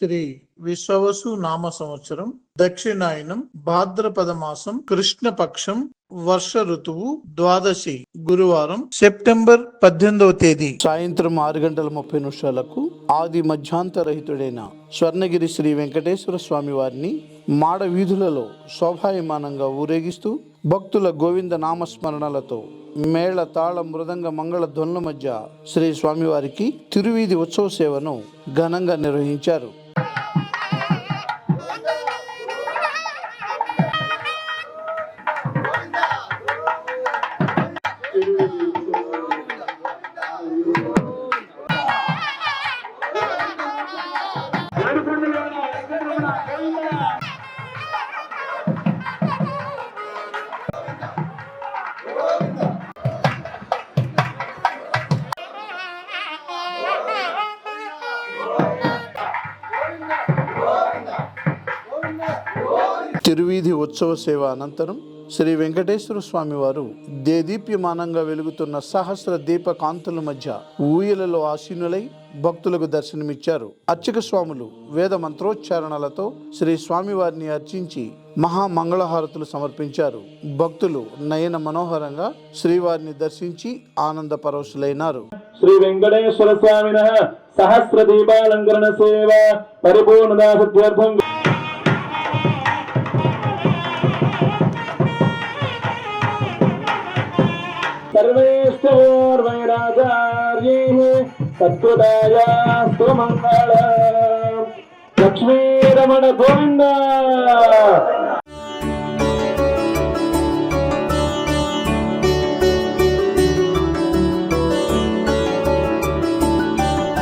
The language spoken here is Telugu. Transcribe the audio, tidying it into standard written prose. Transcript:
శ్రీ విశ్వవసు నామ సంవత్సరం దక్షిణాయనం భాద్రపద మాసం కృష్ణపక్షం వర్ష ఋతువు ద్వాదశి గురువారం సెప్టెంబర్ 18వ తేదీ సాయంత్రం 6:30 ఆది మధ్యాంతరహితుడైన స్వర్ణగిరి శ్రీ వెంకటేశ్వర స్వామి వారిని మాడ వీధులలో శోభాయమానంగా ఊరేగిస్తూ భక్తుల గోవింద నామస్మరణలతో మేళ తాళ మృదంగ మంగళ ధ్వనుల మధ్య శ్రీ స్వామివారికి తిరువీధి ఉత్సవ సేవను ఘనంగా నిర్వహించారు. తిరువీధి ఉత్సవ సేవ అనంతరం శ్రీ వెంకటేశ్వర స్వామి వారు దేదీప్యమానంగా వెలుగుతున్న సహస్ర దీప కాంతుల మధ్య ఊయలలో ఆసీనులై భక్తులకు దర్శనమిచ్చారు. అర్చక స్వాములు వేద మంత్రోచ్చారణలతో శ్రీ స్వామి వారిని అర్చించి మహామంగళహారతులు సమర్పించారు. భక్తులు నయన మనోహరంగా శ్రీవారిని దర్శించి ఆనంద పరవశులైనారు. శ్రీ వెంకటేశ్వర స్వామిన సహస్ర దీపాలంకరణ సేవ పరిపూర్ణదా సిద్ధ్యర్థం సర్వేశ్వరైరాచార్యైః సత్కృతాయాస్తు మంగళం. లక్ష్మీ రమణ గోవింద